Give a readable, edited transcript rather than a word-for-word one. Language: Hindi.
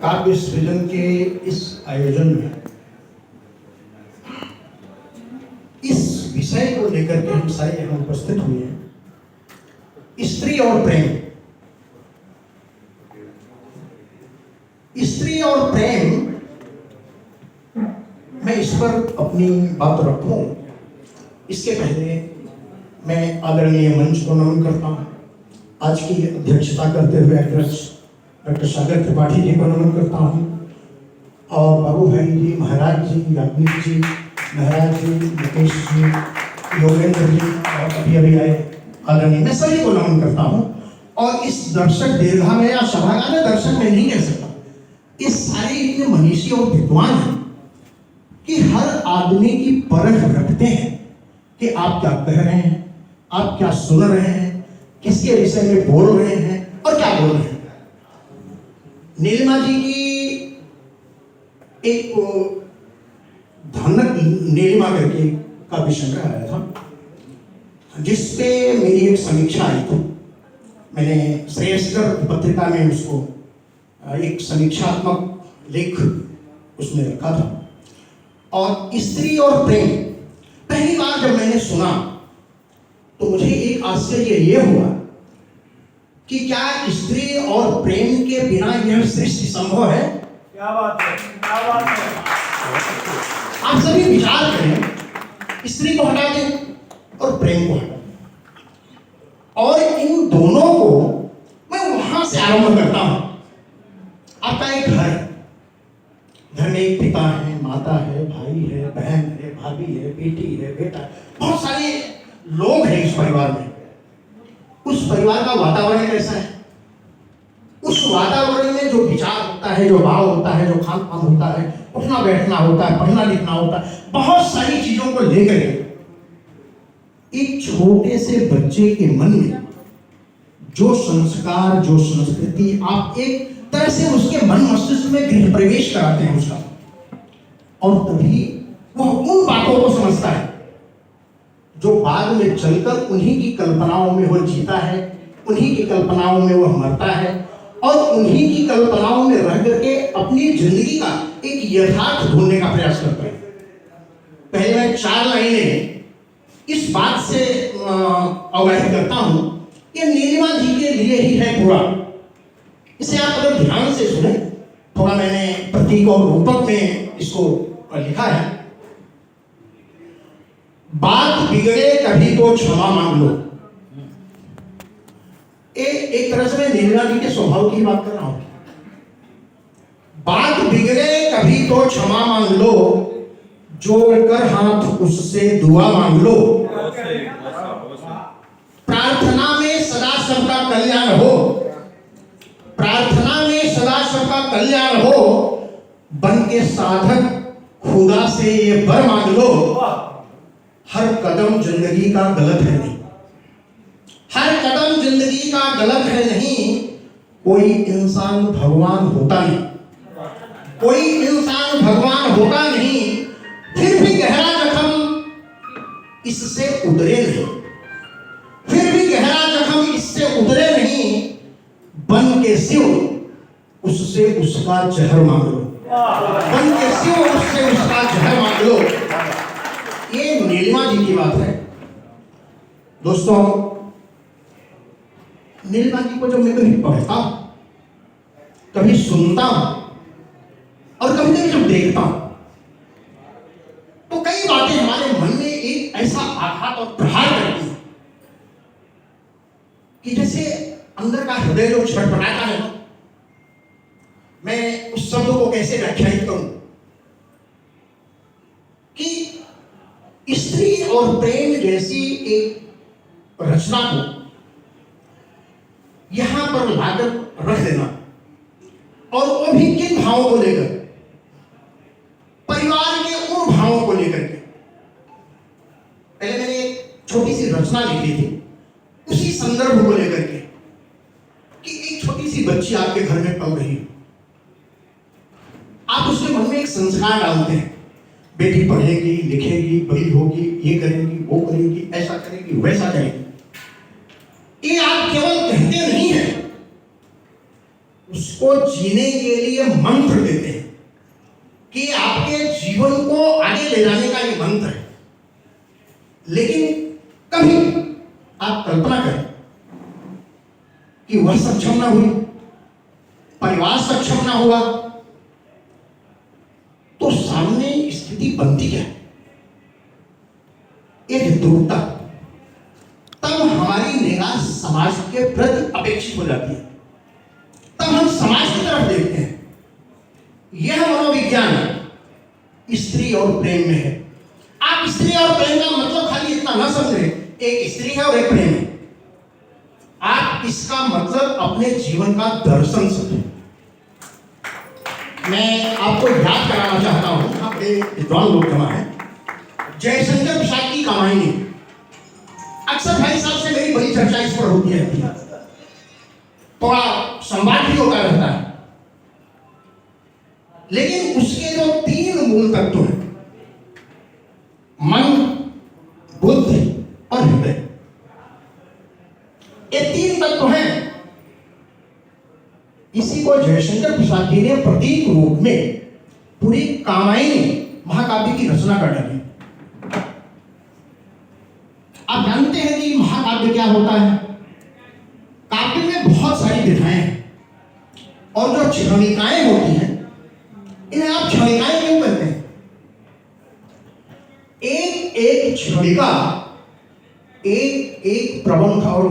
काव्य सृजन के इस आयोजन में इस विषय को लेकर के हम सारे यहाँ उपस्थित हुए हैं, स्त्री और प्रेम। स्त्री और प्रेम, मैं इस पर अपनी बात रखूं इसके पहले मैं आदरणीय मंच को नमन करता हूं। आज की अध्यक्षता करते हुए अध्यक्ष डॉक्टर सागर त्रिपाठी जी को नमन करता हूँ, और बाबू भाई जी, महाराज जी, याज्ञिक जी, महाराज जी, मुकेश जी, योगेंद्र जी और अभी अभी आए आदरणीय, मैं सभी को नमन करता हूँ। और इस दर्शक दीर्घा में या सभागार में दर्शक में नहीं कह सकता, इस सारे इतने मनीषी और विद्वान हैं कि हर आदमी की परख रखते हैं कि आप क्या कह रहे हैं, आप क्या सुन रहे हैं, किसके विषय में बोल रहे हैं और क्या बोल रहे हैं। नीलिमा जी की एक धनक नीलिमा करके काव्य संग्रह आया था, जिसपे मेरी एक समीक्षा आई थी। मैंने श्रेयस्कर पत्रिका में उसको एक समीक्षात्मक लेख उसमें रखा था। और स्त्री और प्रेम पहली बार जब मैंने सुना तो मुझे एक आश्चर्य ये हुआ कि क्या स्त्री और प्रेम के बिना यह सृष्टि संभव है। क्या बात है, क्या बात है। आप सभी विचार करें, स्त्री को हटा दें और प्रेम को हटा दें, और इन दोनों को मैं वहां से आरंभ करता हूं। आपका एक घर में एक पिता है, माता है, भाई है, बहन है, भाभी है, बेटी है, बेटा है, बहुत सारे लोग हैं इस परिवार में। उस परिवार का वातावरण कैसा है, उस वातावरण में जो विचार होता है, जो भाव होता है, जो खान पान होता है, उठना बैठना होता है, पढ़ना लिखना होता है, बहुत सारी चीजों को लेकर एक छोटे से बच्चे के मन में जो संस्कार, जो संस्कृति, आप एक तरह से उसके मन मस्तिष्क में गृह प्रवेश कराते हैं उसका, और तभी वह उन बातों को समझता है जो बाद में चलकर उन्हीं की कल्पनाओं में वह जीता है, उन्हीं की कल्पनाओं में वह मरता है, और उन्हीं की कल्पनाओं में रह करके अपनी जिंदगी का एक यथार्थ ढूंढने का प्रयास करता है। पहले मैं 4 लाइनें इस बात से अवगत करता हूं, ये नीलिमा जी के लिए ही है पूरा। इसे आप अगर ध्यान से सुने, थोड़ा मैंने प्रतीक और रूपक में इसको लिखा है। बात बिगड़े कभी तो क्षमा मांग लो। एक तरह से मैं नीलिमा जी के स्वभाव की बात कर रहा हूं। बात बिगड़े कभी तो क्षमा मांग लो, जोड़कर हाथ उससे दुआ मांग लो। प्रार्थना में सदा सबका कल्याण हो, प्रार्थना में सदा सबका कल्याण हो, बन के साधक खुदा से ये वर मांग लो। हर कदम जिंदगी का गलत है नहीं, हर कदम जिंदगी का गलत है नहीं। कोई इंसान भगवान होता नहीं, कोई इंसान भगवान होता नहीं। फिर भी गहरा जख्म इससे उतरे नहीं, फिर भी गहरा जख्म इससे उतरे नहीं। बन के शिव उससे उसका जहर मांग लो, बन के शिव उससे उसका जहर मांग लो। ये नीलिमा जी की बात है। दोस्तों, नीलिमा जी को जब मैं कभी पढ़ता हूं, कभी सुनता हूं और कभी कभी जब देखता हूं, तो कई बातें हमारे मन में एक ऐसा आघात और प्रहार करती है कि जैसे अंदर का हृदय जो छटपटाता है ना, मैं उस शब्द को कैसे व्याख्यायित करूं कि स्त्री और प्रेम जैसी एक रचना को यहां पर लाकर रख देना, और वो भी किन भावों को लेकर परिवार के उन भावों को लेकर के पहले मैंने एक छोटी सी रचना लिखी थी, उसी संदर्भ को लेकर के कि एक छोटी सी बच्ची आपके घर में पल रही है, आप उसके मन में एक संस्कार डालते हैं, बेटी पढ़ेगी, लिखेगी, बड़ी होगी, ये करेगी, वो करेगी, ऐसा करेगी, वैसा करेगी। ये आप केवल कहते नहीं हैं, उसको जीने के लिए मंत्र देते हैं कि आपके जीवन को आगे ले जाने का ये मंत्र है। लेकिन कभी आप कल्पना करें कि वह सक्षम ना हुई, परिवार सक्षम ना हुआ, तो सामने स्थिति बनती क्या है? एक दुर्ता। तब हमारी निगाह समाज के प्रति अपेक्षित हो जाती है, तब हम समाज की तरफ देखते हैं। यह मनोविज्ञान स्त्री और प्रेम में है। आप स्त्री और प्रेम का मतलब खाली इतना ना समझे, एक स्त्री है और एक प्रेम है। आप इसका मतलब अपने जीवन का दर्शन समझें। मैं आपको याद कराना चाहता हूं, यहाँ पे विद्वान लोग जमा है, जयशंकर प्रसाद की कामायनी। अक्सर भाई साहब से मेरी बड़ी चर्चा इस पर होती रहती है, थोड़ा संवाद भी होता रहता है, लेकिन उसके जो 3 मूल तत्व हैं, मन, बुद्धि और हृदय, ये 3 तत्व हैं। इसी को जयशंकर प्रसाद जी ने प्रतीक रूप में पूरी कामायनी महाकाव्य की रचना कर डाली। आप जानते हैं कि महाकाव्य क्या होता है? काव्य में बहुत सारी विधाएं हैं, और जो क्षणिकाएं होती हैं, इन्हें आप क्षणिकाएं क्यों कहते हैं? एक एक क्षणिका एक एक प्रबंध और